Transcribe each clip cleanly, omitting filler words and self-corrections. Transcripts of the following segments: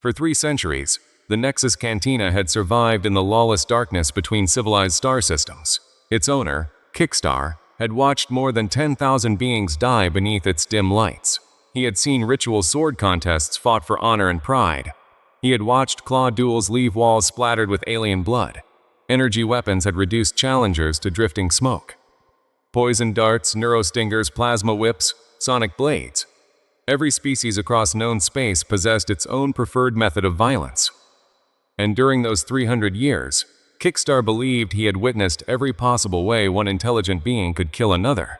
For 3 centuries, the Nexus Cantina had survived in the lawless darkness between civilized star systems. Its owner, Kickstar, had watched more than 10,000 beings die beneath its dim lights. He had seen ritual sword contests fought for honor and pride. He had watched claw duels leave walls splattered with alien blood. Energy weapons had reduced challengers to drifting smoke. Poison darts, neurostingers, plasma whips, sonic blades. Every species across known space possessed its own preferred method of violence. And during those 300 years, Kickstar believed he had witnessed every possible way one intelligent being could kill another.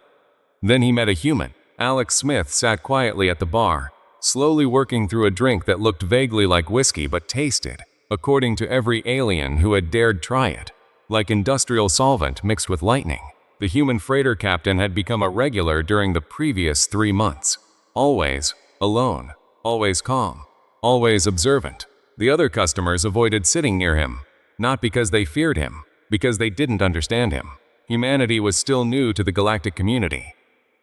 Then he met a human. Alex Smith sat quietly at the bar, slowly working through a drink that looked vaguely like whiskey but tasted, according to every alien who had dared try it, like industrial solvent mixed with lightning. The human freighter captain had become a regular during the previous 3 months. Always alone, always calm, always observant. The other customers avoided sitting near him, not because they feared him, because they didn't understand him. Humanity was still new to the galactic community,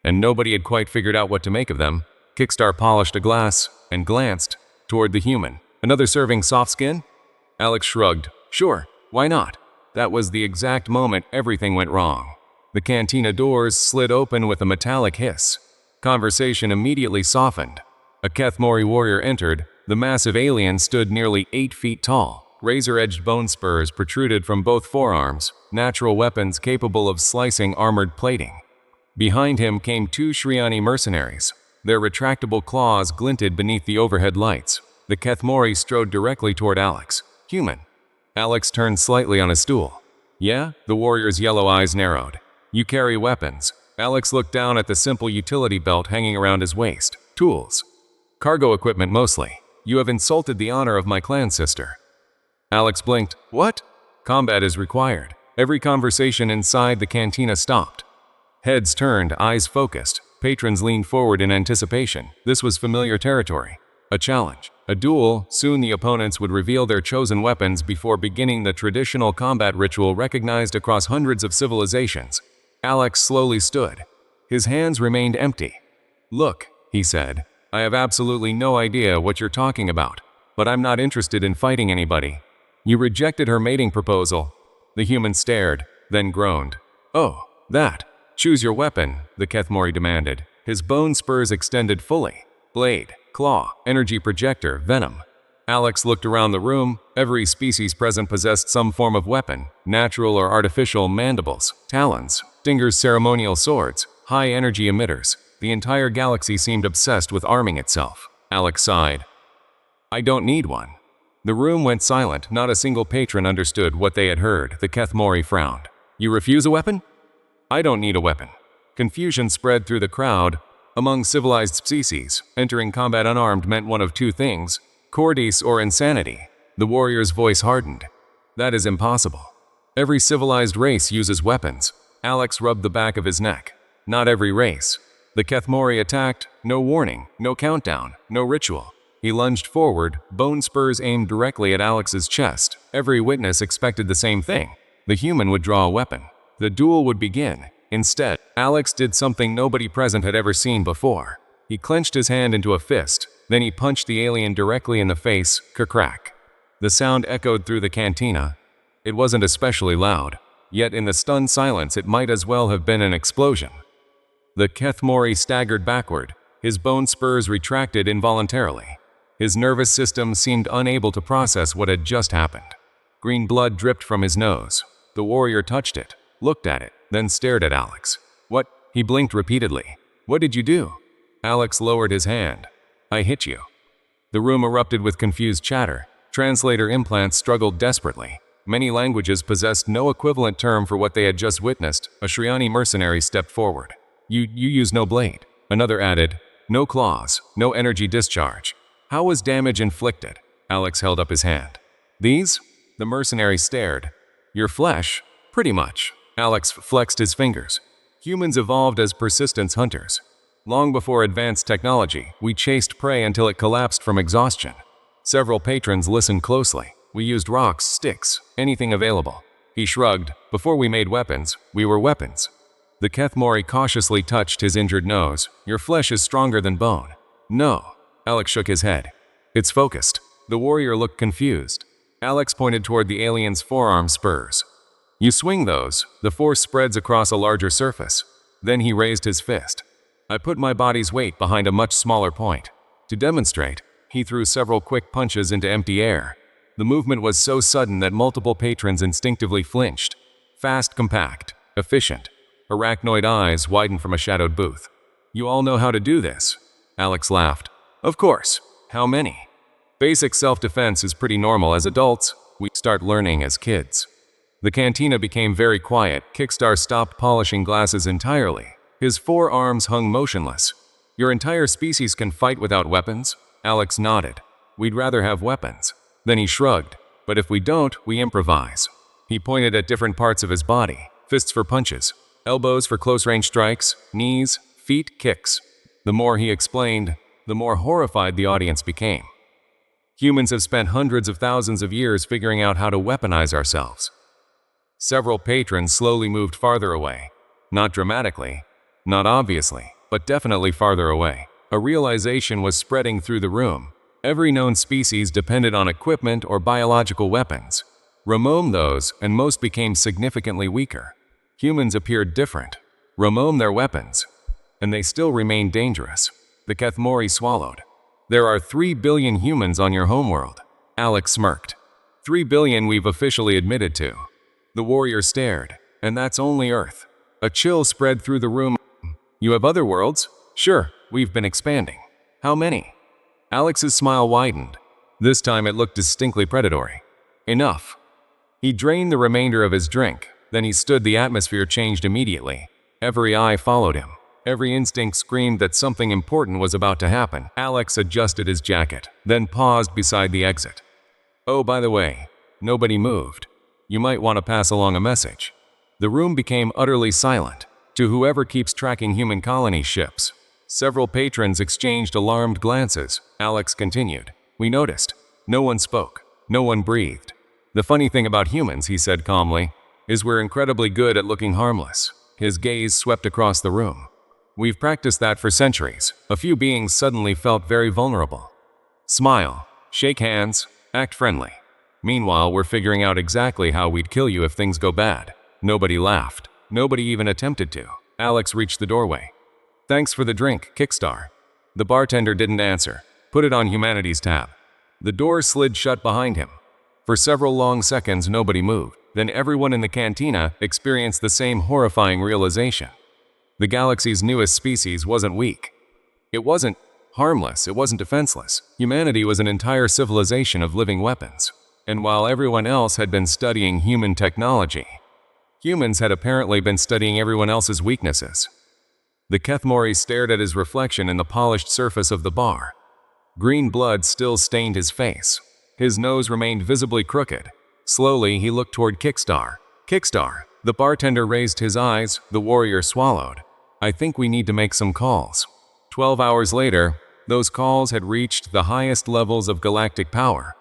and nobody had quite figured out what to make of them. Kickstar polished a glass and glanced toward the human. Another serving soft skin? Alex shrugged. Sure, why not? That was the exact moment everything went wrong. The cantina doors slid open with a metallic hiss. Conversation immediately softened. A Kethmori warrior entered. The massive alien stood nearly 8 feet tall. Razor-edged bone spurs protruded from both forearms, natural weapons capable of slicing armored plating. Behind him came 2 Shriani mercenaries. Their retractable claws glinted beneath the overhead lights. The Kethmori strode directly toward Alex. Human. Alex turned slightly on his stool. Yeah? The warrior's yellow eyes narrowed. You carry weapons. Alex looked down at the simple utility belt hanging around his waist. Tools. Cargo equipment mostly. You have insulted the honor of my clan sister. Alex blinked. What? Combat is required. Every conversation inside the cantina stopped. Heads turned, eyes focused. Patrons leaned forward in anticipation. This was familiar territory. A challenge. A duel. Soon the opponents would reveal their chosen weapons before beginning the traditional combat ritual recognized across hundreds of civilizations. Alex slowly stood. His hands remained empty. Look, he said. I have absolutely no idea what you're talking about, but I'm not interested in fighting anybody. You rejected her mating proposal. The human stared, then groaned. Oh, that. Choose your weapon, the Kethmori demanded. His bone spurs extended fully. Blade, claw, energy projector, venom. Alex looked around the room. Every species present possessed some form of weapon, natural or artificial mandibles, talons, stingers, ceremonial swords, high-energy emitters. The entire galaxy seemed obsessed with arming itself. Alex sighed. I don't need one. The room went silent. Not a single patron understood what they had heard. The Kethmori frowned. You refuse a weapon? I don't need a weapon. Confusion spread through the crowd. Among civilized species, entering combat unarmed meant one of 2 things: cowardice or insanity. The warrior's voice hardened. That is impossible. Every civilized race uses weapons. Alex rubbed the back of his neck. Not every race. The Kethmori attacked. No warning, no countdown, no ritual. He lunged forward, bone spurs aimed directly at Alex's chest. Every witness expected the same thing. The human would draw a weapon. The duel would begin. Instead, Alex did something nobody present had ever seen before. He clenched his hand into a fist, then he punched the alien directly in the face. Crack. The sound echoed through the cantina. It wasn't especially loud, yet in the stunned silence it might as well have been an explosion. The Kethmori staggered backward. His bone spurs retracted involuntarily. His nervous system seemed unable to process what had just happened. Green blood dripped from his nose. The warrior touched it, looked at it, then stared at Alex. What? He blinked repeatedly. What did you do? Alex lowered his hand. I hit you. The room erupted with confused chatter. Translator implants struggled desperately. Many languages possessed no equivalent term for what they had just witnessed. A Shriani mercenary stepped forward. You use no blade. Another added, no claws, no energy discharge. How was damage inflicted? Alex held up his hand. These? The mercenary stared. Your flesh? Pretty much. Alex flexed his fingers. Humans evolved as persistence hunters. Long before advanced technology, we chased prey until it collapsed from exhaustion. Several patrons listened closely. We used rocks, sticks, anything available. He shrugged. Before we made weapons, we were weapons. The Kethmori cautiously touched his injured nose. Your flesh is stronger than bone. No. Alex shook his head. It's focused. The warrior looked confused. Alex pointed toward the alien's forearm spurs. You swing those, the force spreads across a larger surface. Then he raised his fist. I put my body's weight behind a much smaller point. To demonstrate, he threw several quick punches into empty air. The movement was so sudden that multiple patrons instinctively flinched. Fast, compact, efficient. Arachnoid eyes widened from a shadowed booth. You all know how to do this? Alex laughed. Of course. How many? Basic self-defense is pretty normal as adults. We start learning as kids. The cantina became very quiet. Kickstar stopped polishing glasses entirely. His forearms hung motionless. Your entire species can fight without weapons? Alex nodded. We'd rather have weapons. Then he shrugged. But if we don't, we improvise. He pointed at different parts of his body. Fists for punches. Elbows for close-range strikes. Knees, feet, kicks. The more he explained, the more horrified the audience became. Humans have spent hundreds of thousands of years figuring out how to weaponize ourselves. Several patrons slowly moved farther away. Not dramatically, not obviously, but definitely farther away. A realization was spreading through the room. Every known species depended on equipment or biological weapons. Remove those, and most became significantly weaker. Humans appeared different. Remove their weapons, and they still remained dangerous. The Kethmori swallowed. There are 3 billion humans on your homeworld. Alex smirked. 3 billion we've officially admitted to. The warrior stared. And that's only Earth. A chill spread through the room. You have other worlds? Sure, we've been expanding. How many? Alex's smile widened. This time it looked distinctly predatory. Enough. He drained the remainder of his drink. Then he stood. The atmosphere changed immediately. Every eye followed him. Every instinct screamed that something important was about to happen. Alex adjusted his jacket, then paused beside the exit. Oh, by the way, nobody moved. You might want to pass along a message. The room became utterly silent. To whoever keeps tracking human colony ships. Several patrons exchanged alarmed glances. Alex continued. We noticed. No one spoke. No one breathed. The funny thing about humans, he said calmly, is we're incredibly good at looking harmless. His gaze swept across the room. We've practiced that for centuries. A few beings suddenly felt very vulnerable. Smile, shake hands, act friendly. Meanwhile, we're figuring out exactly how we'd kill you if things go bad. Nobody laughed. Nobody even attempted to. Alex reached the doorway. Thanks for the drink, Kickstar. The bartender didn't answer. Put it on Humanities tab. The door slid shut behind him. For several long seconds, nobody moved. Then everyone in the cantina experienced the same horrifying realization. The galaxy's newest species wasn't weak. It wasn't harmless, it wasn't defenseless. Humanity was an entire civilization of living weapons. And while everyone else had been studying human technology, humans had apparently been studying everyone else's weaknesses. The Kethmori stared at his reflection in the polished surface of the bar. Green blood still stained his face. His nose remained visibly crooked. Slowly, he looked toward Kickstar. Kickstar. The bartender raised his eyes. The warrior swallowed. I think we need to make some calls. 12 hours later, those calls had reached the highest levels of galactic power.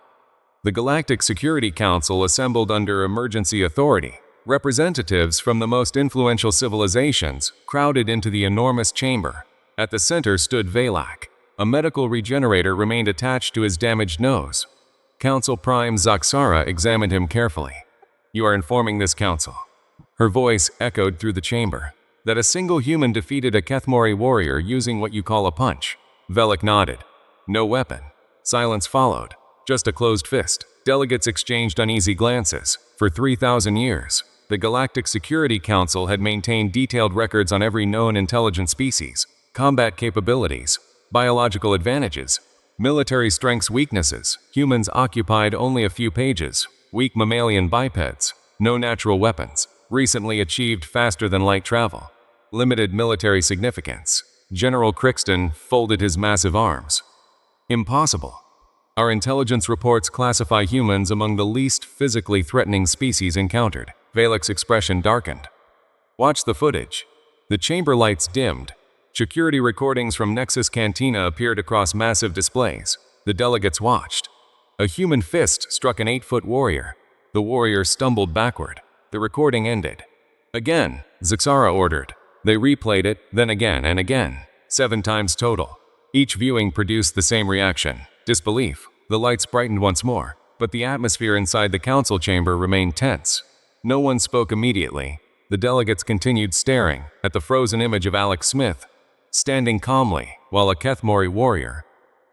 The Galactic Security Council assembled under emergency authority. Representatives from the most influential civilizations crowded into the enormous chamber. At the center stood Valak. A medical regenerator remained attached to his damaged nose. Council Prime Zaxara examined him carefully. You are informing this council. Her voice echoed through the chamber. That a single human defeated a Kethmori warrior using what you call a punch. Velek nodded. No weapon. Silence followed. Just a closed fist. Delegates exchanged uneasy glances. For 3,000 years, the Galactic Security Council had maintained detailed records on every known intelligent species, combat capabilities, biological advantages, military strengths, weaknesses. Humans occupied only a few pages. Weak mammalian bipeds. No natural weapons. Recently achieved faster-than-light travel. Limited military significance. General Crixton folded his massive arms. Impossible. Our intelligence reports classify humans among the least physically threatening species encountered. Valek's expression darkened. Watch the footage. The chamber lights dimmed. Security recordings from Nexus Cantina appeared across massive displays. The delegates watched. A human fist struck an 8-foot warrior. The warrior stumbled backward. The recording ended. Again, Zaxara ordered. They replayed it, then again and again. 7 times total. Each viewing produced the same reaction. Disbelief. The lights brightened once more, but the atmosphere inside the council chamber remained tense. No one spoke immediately. The delegates continued staring at the frozen image of Alex Smith, standing calmly while a Kethmori warrior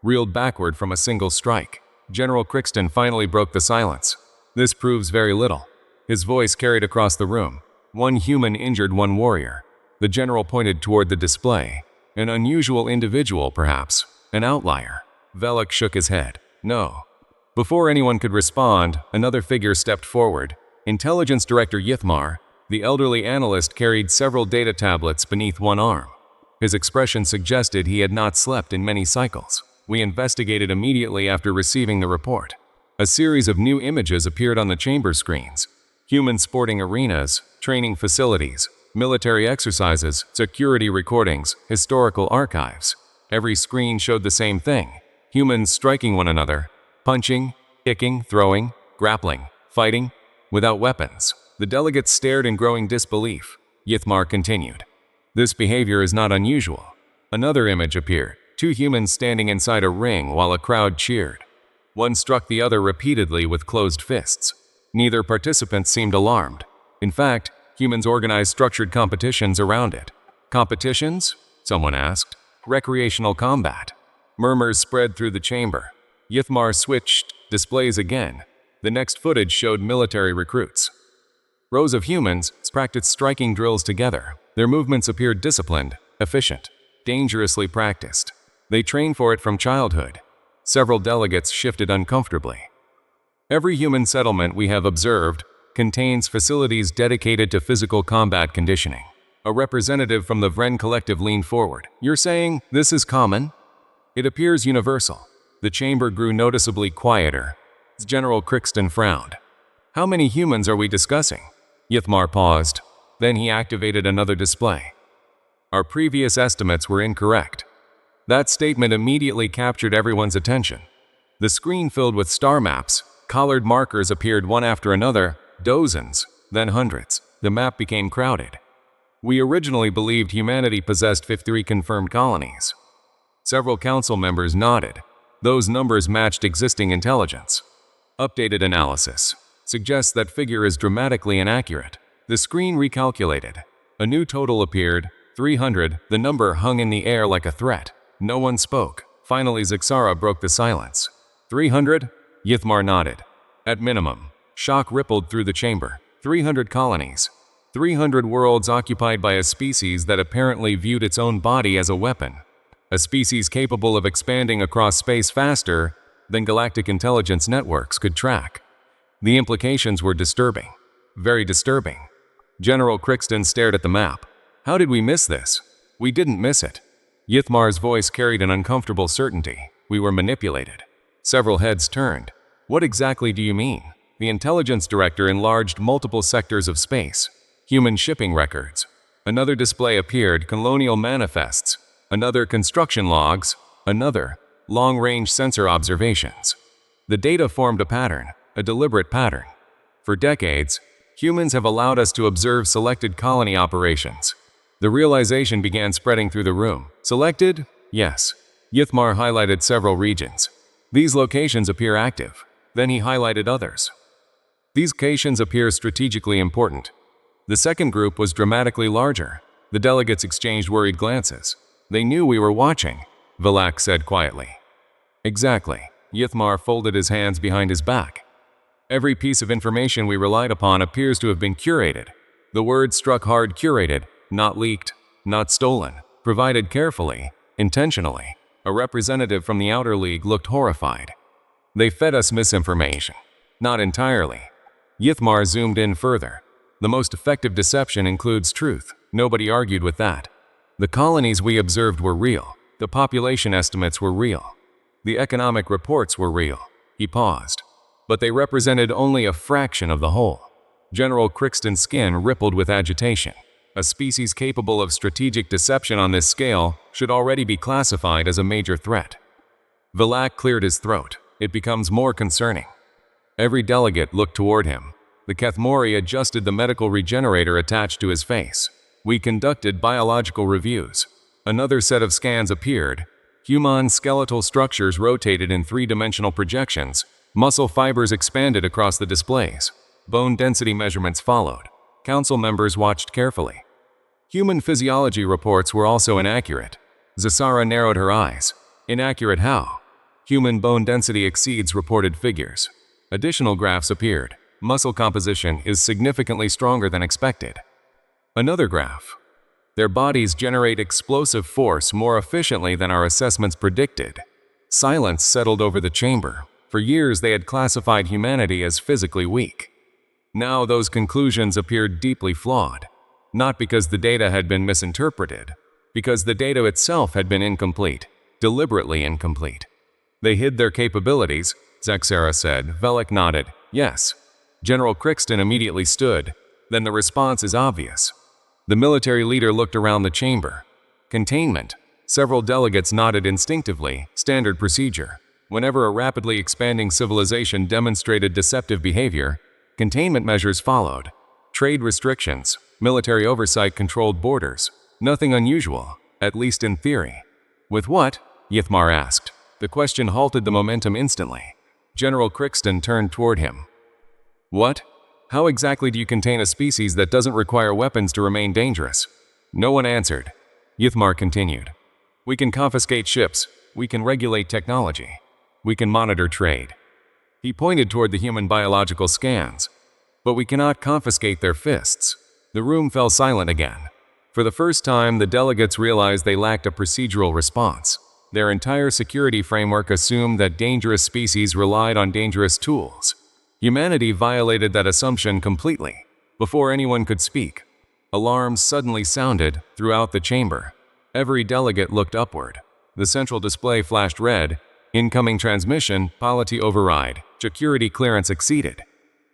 reeled backward from a single strike. General Crixton finally broke the silence. This proves very little. His voice carried across the room. One human injured one warrior. The general pointed toward the display. An unusual individual, perhaps. An outlier. Velek shook his head. No. Before anyone could respond, another figure stepped forward. Intelligence Director Yithmar, the elderly analyst, carried several data tablets beneath one arm. His expression suggested he had not slept in many cycles. We investigated immediately after receiving the report. A series of new images appeared on the chamber screens. Human sporting arenas, training facilities, military exercises, security recordings, historical archives. Every screen showed the same thing. Humans striking one another, punching, kicking, throwing, grappling, fighting, without weapons. The delegates stared in growing disbelief. Yithmar continued. This behavior is not unusual. Another image appeared. Two humans standing inside a ring while a crowd cheered. One struck the other repeatedly with closed fists. Neither participant seemed alarmed. In fact, humans organized structured competitions around it. Competitions? Someone asked. Recreational combat. Murmurs spread through the chamber. Yithmar switched displays again. The next footage showed military recruits. Rows of humans practiced striking drills together. Their movements appeared disciplined, efficient, dangerously practiced. They trained for it from childhood. Several delegates shifted uncomfortably. Every human settlement we have observed contains facilities dedicated to physical combat conditioning. A representative from the Vren Collective leaned forward. You're saying this is common? It appears universal. The chamber grew noticeably quieter. General Crixton frowned. How many humans are we discussing? Yithmar paused. Then he activated another display. Our previous estimates were incorrect. That statement immediately captured everyone's attention. The screen filled with star maps. Colored markers appeared one after another, dozens, then hundreds. The map became crowded. We originally believed humanity possessed 53 confirmed colonies. Several council members nodded. Those numbers matched existing intelligence. Updated analysis suggests that figure is dramatically inaccurate. The screen recalculated. A new total appeared, 300. The number hung in the air like a threat. No one spoke. Finally, Zixara broke the silence. 300? Yithmar nodded. At minimum. Shock rippled through the chamber. 300 colonies. 300 worlds occupied by a species that apparently viewed its own body as a weapon. A species capable of expanding across space faster than galactic intelligence networks could track. The implications were disturbing. Very disturbing. General Crixton stared at the map. How did we miss this? We didn't miss it. Yithmar's voice carried an uncomfortable certainty. We were manipulated. Several heads turned. What exactly do you mean? The intelligence director enlarged multiple sectors of space. Human shipping records. Another display appeared, colonial manifests. Another, construction logs. Another, long-range sensor observations. The data formed a pattern, a deliberate pattern. For decades, humans have allowed us to observe selected colony operations. The realization began spreading through the room. Selected? Yes. Yithmar highlighted several regions. These locations appear active. Then he highlighted others. These locations appear strategically important. The second group was dramatically larger. The delegates exchanged worried glances. They knew we were watching, Velek said quietly. Exactly. Yithmar folded his hands behind his back. Every piece of information we relied upon appears to have been curated. The word struck hard: curated, not leaked, not stolen, provided carefully, intentionally. A representative from the Outer League looked horrified. They fed us misinformation. Not entirely. Yithmar zoomed in further. The most effective deception includes truth. Nobody argued with that. The colonies we observed were real. The population estimates were real. The economic reports were real. He paused. But they represented only a fraction of the whole. General Crixton's skin rippled with agitation. A species capable of strategic deception on this scale should already be classified as a major threat. Velek cleared his throat. It becomes more concerning. Every delegate looked toward him. The Kethmori adjusted the medical regenerator attached to his face. We conducted biological reviews. Another set of scans appeared. Human skeletal structures rotated in three-dimensional projections. Muscle fibers expanded across the displays. Bone density measurements followed. Council members watched carefully. Human physiology reports were also inaccurate. Zasara narrowed her eyes. Inaccurate how? Human bone density exceeds reported figures. Additional graphs appeared. Muscle composition is significantly stronger than expected. Another graph. Their bodies generate explosive force more efficiently than our assessments predicted. Silence settled over the chamber. For years they had classified humanity as physically weak. Now those conclusions appeared deeply flawed. Not because the data had been misinterpreted, because the data itself had been incomplete, deliberately incomplete. They hid their capabilities, Zaxara said. Velek nodded. Yes. General Crixton immediately stood. Then the response is obvious. The military leader looked around the chamber. Containment. Several delegates nodded instinctively. Standard procedure. Whenever a rapidly expanding civilization demonstrated deceptive behavior, containment measures followed. Trade restrictions, military oversight controlled borders. Nothing unusual, at least in theory. With what? Yithmar asked. The question halted the momentum instantly. General Crixton turned toward him. What? How exactly do you contain a species that doesn't require weapons to remain dangerous? No one answered. Yithmar continued. We can confiscate ships. We can regulate technology. We can monitor trade. He pointed toward the human biological scans. But we cannot confiscate their fists. The room fell silent again. For the first time, the delegates realized they lacked a procedural response. Their entire security framework assumed that dangerous species relied on dangerous tools. Humanity violated that assumption completely. Before anyone could speak, alarms suddenly sounded throughout the chamber. Every delegate looked upward. The central display flashed red. Incoming transmission, polity override, security clearance exceeded.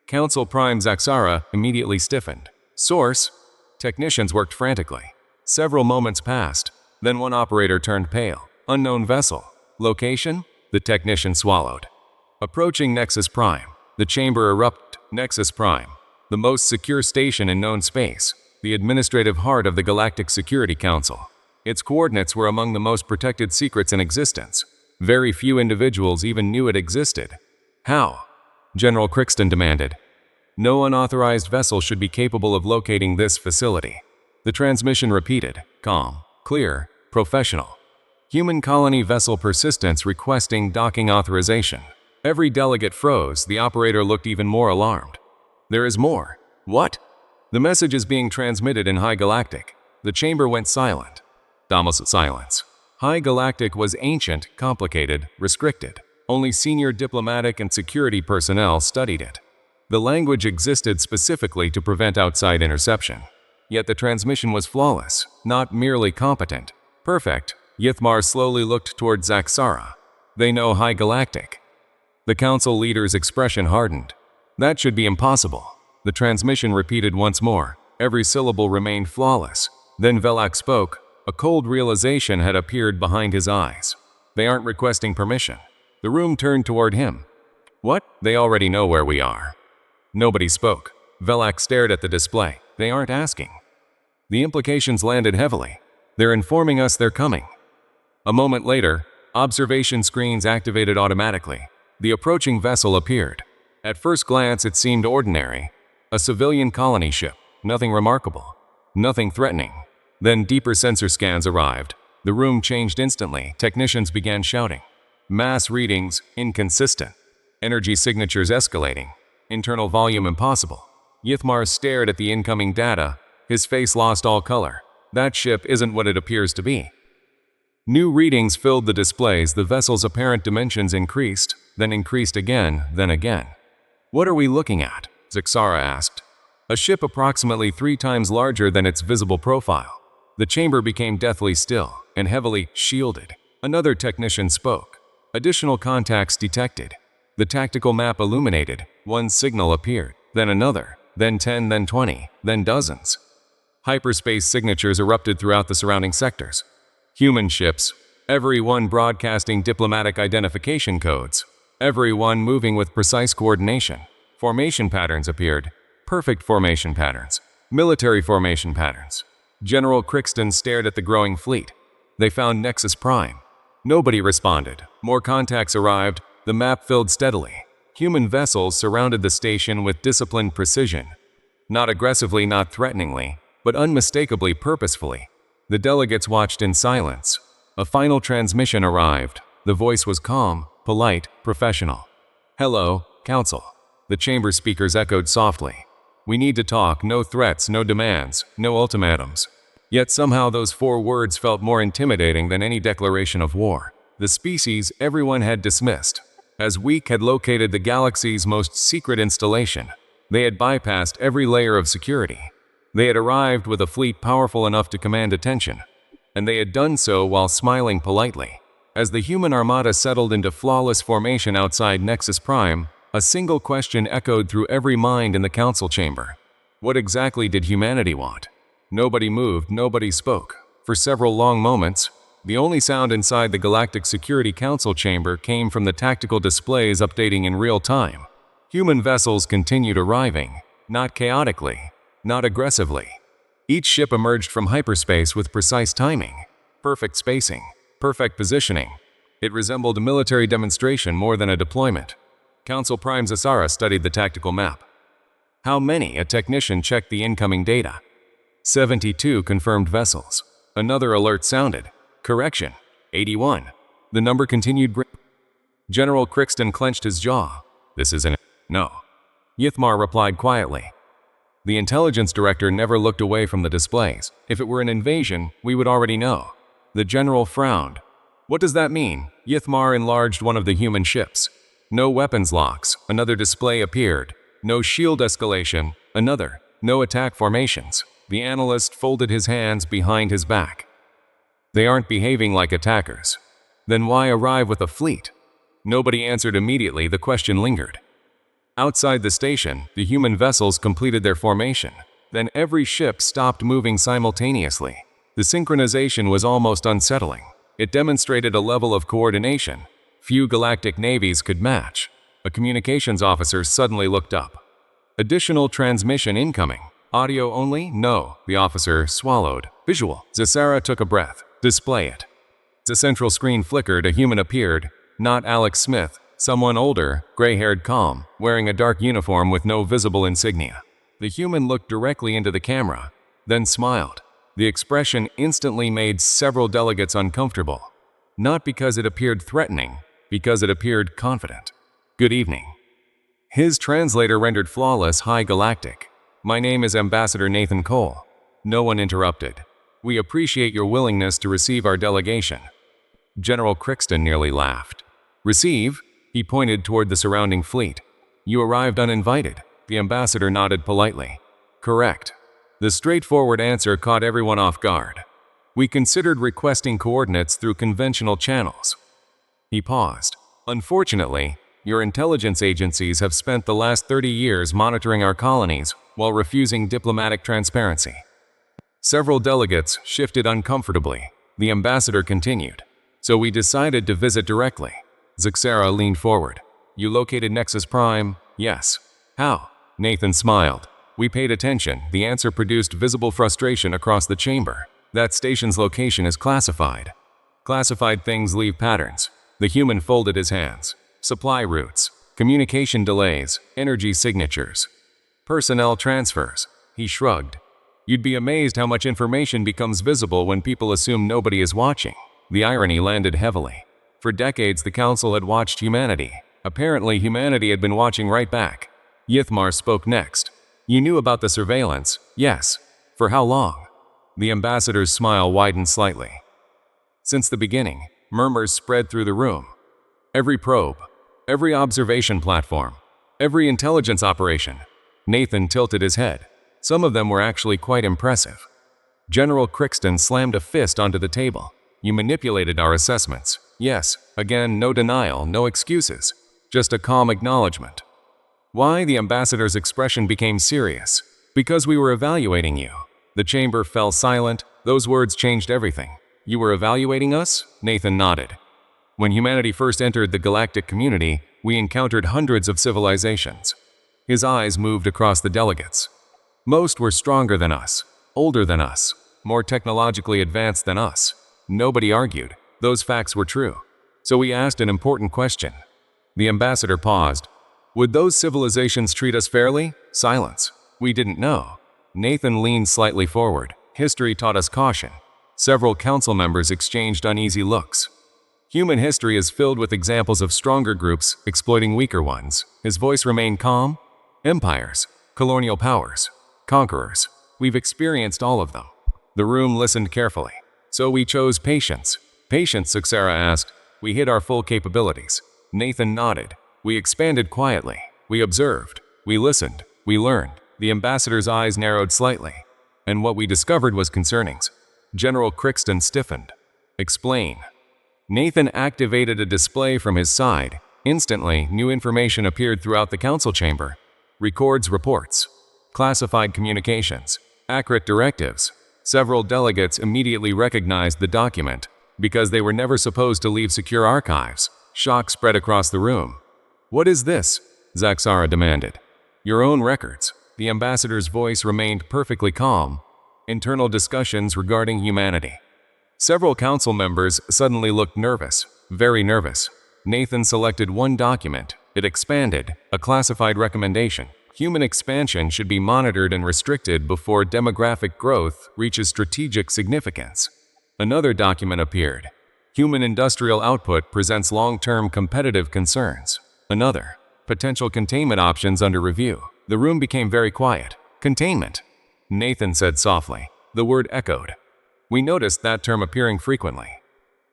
Council Prime Zaxara immediately stiffened. Source? Technicians worked frantically. Several moments passed. Then one operator turned pale. Unknown vessel. Location? The technician swallowed. Approaching Nexus Prime. The chamber erupted. Nexus Prime. The most secure station in known space. The administrative heart of the Galactic Security Council. Its coordinates were among the most protected secrets in existence. Very few individuals even knew it existed. How? General Crixton demanded. No unauthorized vessel should be capable of locating this facility. The transmission repeated. Calm, clear, professional. Human colony vessel persistence requesting docking authorization. Every delegate froze. The operator looked even more alarmed. There is more. What? The message is being transmitted in High Galactic. The chamber went silent. Silence. High Galactic was ancient, complicated, restricted. Only senior diplomatic and security personnel studied it. The language existed specifically to prevent outside interception. Yet the transmission was flawless, not merely competent. Perfect. Yithmar slowly looked toward Zaxara. They know High Galactic. The council leader's expression hardened. That should be impossible. The transmission repeated once more. Every syllable remained flawless. Then Velak spoke. A cold realization had appeared behind his eyes. They aren't requesting permission. The room turned toward him. What? They already know where we are. Nobody spoke. Velak stared at the display. They aren't asking. The implications landed heavily. They're informing us they're coming. A moment later, observation screens activated automatically. The approaching vessel appeared. At first glance, it seemed ordinary. A civilian colony ship. Nothing remarkable. Nothing threatening. Then deeper sensor scans arrived. The room changed instantly. Technicians began shouting. Mass readings, inconsistent. Energy signatures escalating. Internal volume impossible. Yithmar stared at the incoming data. His face lost all color. That ship isn't what it appears to be. New readings filled the displays. The vessel's apparent dimensions increased, then increased again, then again. What are we looking at? Zaxara asked. A ship approximately 3 times larger than its visible profile. The chamber became deathly still and heavily shielded. Another technician spoke. Additional contacts detected. The tactical map illuminated. One signal appeared, then another, then 10, then 20, then dozens. Hyperspace signatures erupted throughout the surrounding sectors. Human ships, every one broadcasting diplomatic identification codes, every one moving with precise coordination. Formation patterns appeared. Perfect formation patterns. Military formation patterns. General Crixton stared at the growing fleet. They found Nexus Prime. Nobody responded. More contacts arrived. The map filled steadily. Human vessels surrounded the station with disciplined precision. Not aggressively, not threateningly, but unmistakably purposefully. The delegates watched in silence. A final transmission arrived. The voice was calm, polite, professional. "Hello, Council." The chamber speakers echoed softly. "We need to talk, no threats, no demands, no ultimatums." Yet somehow those 4 words felt more intimidating than any declaration of war. The species everyone had dismissed, as weak, had located the galaxy's most secret installation. They had bypassed every layer of security. They had arrived with a fleet powerful enough to command attention, and they had done so while smiling politely. As the human armada settled into flawless formation outside Nexus Prime, a single question echoed through every mind in the council chamber. What exactly did humanity want? Nobody moved, nobody spoke. For several long moments, the only sound inside the Galactic Security Council chamber came from the tactical displays updating in real time. Human vessels continued arriving, not chaotically, not aggressively. Each ship emerged from hyperspace with precise timing, perfect spacing, perfect positioning. It resembled a military demonstration more than a deployment. Council Prime Zasara studied the tactical map. How many? A technician checked the incoming data. 72 confirmed vessels. Another alert sounded. Correction, 81. The number continued. General Crixton clenched his jaw. "This isn't. No." Yithmar replied quietly. The intelligence director never looked away from the displays. If it were an invasion, we would already know. The general frowned. "What does that mean?" Yithmar enlarged one of the human ships. No weapons locks. Another display appeared. No shield escalation. Another. No attack formations. The analyst folded his hands behind his back. "They aren't behaving like attackers. Then why arrive with a fleet?" Nobody answered immediately. The question lingered. Outside the station, the human vessels completed their formation. Then every ship stopped moving simultaneously. The synchronization was almost unsettling. It demonstrated a level of coordination few galactic navies could match. A communications officer suddenly looked up. "Additional transmission incoming. Audio only? No." The officer swallowed. "Visual." Zasara took a breath. "Display it." The central screen flickered. A human appeared. Not Alex Smith. Someone older, gray-haired, calm, wearing a dark uniform with no visible insignia. The human looked directly into the camera, then smiled. The expression instantly made several delegates uncomfortable. Not because it appeared threatening, because it appeared confident. "Good evening." His translator rendered flawless. "Hi, Galactic. My name is Ambassador Nathan Cole." No one interrupted. "We appreciate your willingness to receive our delegation." General Crixton nearly laughed. "Receive?" He pointed toward the surrounding fleet. "You arrived uninvited." The ambassador nodded politely. "Correct." The straightforward answer caught everyone off guard. "We considered requesting coordinates through conventional channels." He paused. "Unfortunately, your intelligence agencies have spent the last 30 years monitoring our colonies while refusing diplomatic transparency." Several delegates shifted uncomfortably. The ambassador continued. "So we decided to visit directly." Zasara leaned forward. "You located Nexus Prime?" "Yes." "How?" Nathan smiled. "We paid attention." The answer produced visible frustration across the chamber. "That station's location is classified." "Classified things leave patterns." The human folded his hands. "Supply routes, communication delays, energy signatures, personnel transfers." He shrugged. "You'd be amazed how much information becomes visible when people assume nobody is watching." The irony landed heavily. For decades, the Council had watched humanity. Apparently, humanity had been watching right back. Yithmar spoke next. "You knew about the surveillance?" "Yes." "For how long?" The ambassador's smile widened slightly. "Since the beginning." Murmurs spread through the room. "Every probe, every observation platform, every intelligence operation." Nathan tilted his head. Some of them were actually quite impressive. General Crixton slammed a fist onto the table. "You manipulated our assessments." "Yes." Again, no denial, no excuses. Just a calm acknowledgement. "Why?" The ambassador's expression became serious. "Because we were evaluating you." The chamber fell silent. Those words changed everything. "You were evaluating us?" Nathan nodded. "When humanity first entered the galactic community, we encountered hundreds of civilizations." His eyes moved across the delegates. "Most were stronger than us, older than us, more technologically advanced than us." Nobody argued. Those facts were true. So we asked an important question. The ambassador paused. Would those civilizations treat us fairly? Silence. We didn't know. Nathan leaned slightly forward. History taught us caution. Several council members exchanged uneasy looks. Human history is filled with examples of stronger groups exploiting weaker ones. His voice remained calm. Empires, colonial powers, conquerors. We've experienced all of them. The room listened carefully. So we chose patience. Patience, Saxara asked. We hid our full capabilities. Nathan nodded. We expanded quietly. We observed. We listened. We learned. The ambassador's eyes narrowed slightly. And what we discovered was concerning. General Crixton stiffened. Explain. Nathan activated a display from his side. Instantly, new information appeared throughout the council chamber. Records reports. Classified communications. Accurate directives. Several delegates immediately recognized the document because they were never supposed to leave secure archives. Shock spread across the room. What is this? Zaxara demanded. Your own records. The ambassador's voice remained perfectly calm. Internal discussions regarding humanity. Several council members suddenly looked nervous, very nervous. Nathan selected one document. It expanded, a classified recommendation. Human expansion should be monitored and restricted before demographic growth reaches strategic significance. Another document appeared. Human industrial output presents long-term competitive concerns. Another. Potential containment options under review. The room became very quiet. Containment. Nathan said softly. The word echoed. We noticed that term appearing frequently.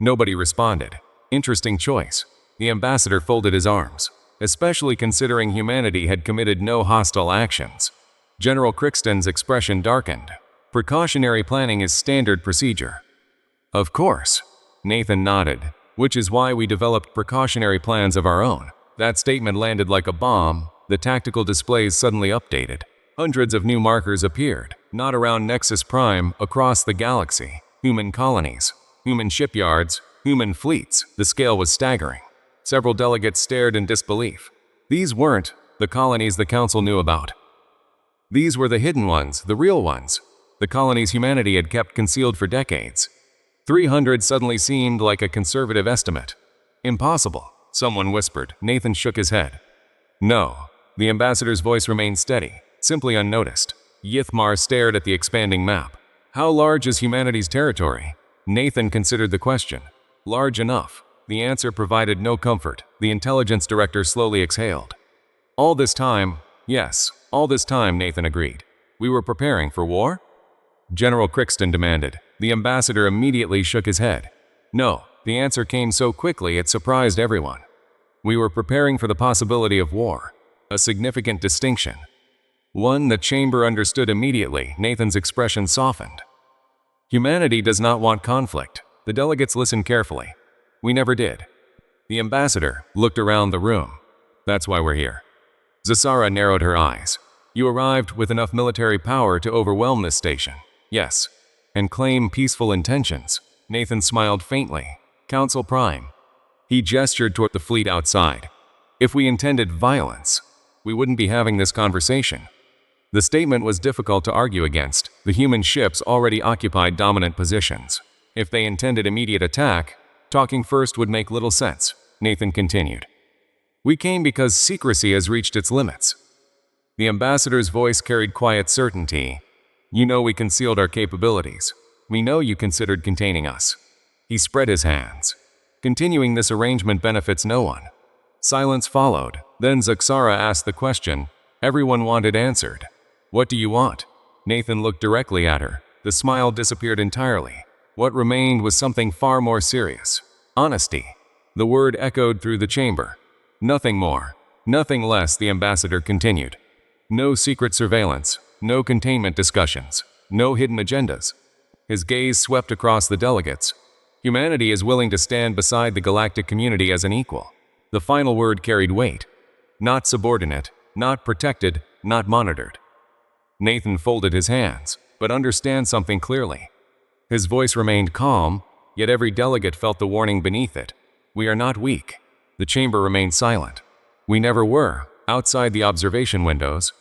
Nobody responded. Interesting choice. The ambassador folded his arms, especially considering humanity had committed no hostile actions. General Crixton's expression darkened. Precautionary planning is standard procedure. Of course. Nathan nodded, which is why we developed precautionary plans of our own. That statement landed like a bomb. The tactical displays suddenly updated. Hundreds of new markers appeared, not around Nexus Prime, across the galaxy. Human colonies, human shipyards, human fleets. The scale was staggering. Several delegates stared in disbelief. These weren't the colonies the council knew about. These were the hidden ones, the real ones. The colonies humanity had kept concealed for decades. 300 suddenly seemed like a conservative estimate. Impossible, someone whispered. Nathan shook his head. No. The ambassador's voice remained steady, simply unnoticed. Yithmar stared at the expanding map. How large is humanity's territory? Nathan considered the question. Large enough. The answer provided no comfort. The intelligence director slowly exhaled. All this time, yes, all this time, Nathan agreed. We were preparing for war? General Crixton demanded. The ambassador immediately shook his head. No, the answer came so quickly it surprised everyone. We were preparing for the possibility of war. A significant distinction. One the chamber understood immediately. Nathan's expression softened. Humanity does not want conflict. The delegates listened carefully. We never did. The ambassador looked around the room. That's why we're here. Zasara narrowed her eyes. You arrived with enough military power to overwhelm this station. Yes. And claim peaceful intentions. Nathan smiled faintly. Council Prime. He gestured toward the fleet outside. If we intended violence, we wouldn't be having this conversation. The statement was difficult to argue against. The human ships already occupied dominant positions. If they intended immediate attack, talking first would make little sense. Nathan continued. We came because secrecy has reached its limits. The ambassador's voice carried quiet certainty. You know we concealed our capabilities. We know you considered containing us. He spread his hands. Continuing this arrangement benefits no one. Silence followed. Then Zaxara asked the question everyone wanted answered. What do you want? Nathan looked directly at her. The smile disappeared entirely. What remained was something far more serious. Honesty. The word echoed through the chamber. Nothing more. Nothing less, the ambassador continued. No secret surveillance. No containment discussions. No hidden agendas. His gaze swept across the delegates. Humanity is willing to stand beside the galactic community as an equal. The final word carried weight. Not subordinate, not protected, not monitored. Nathan folded his hands, but understand something clearly. His voice remained calm, yet every delegate felt the warning beneath it. We are not weak. The chamber remained silent. We never were. Outside the observation windows,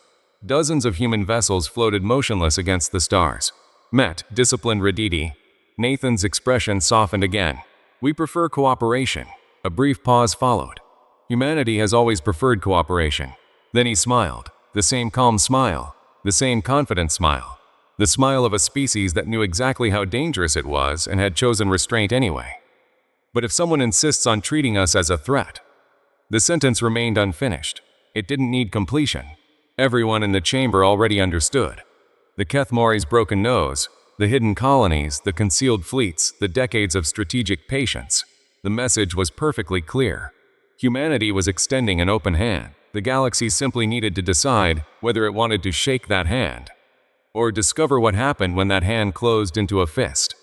dozens of human vessels floated motionless against the stars. Met, disciplined Raditi. Nathan's expression softened again. We prefer cooperation. A brief pause followed. Humanity has always preferred cooperation. Then he smiled. The same calm smile. The same confident smile. The smile of a species that knew exactly how dangerous it was and had chosen restraint anyway. But if someone insists on treating us as a threat, the sentence remained unfinished. It didn't need completion. Everyone in the chamber already understood. The Kethmori's broken nose, the hidden colonies, the concealed fleets, the decades of strategic patience. The message was perfectly clear. Humanity was extending an open hand. The galaxy simply needed to decide whether it wanted to shake that hand, or discover what happened when that hand closed into a fist.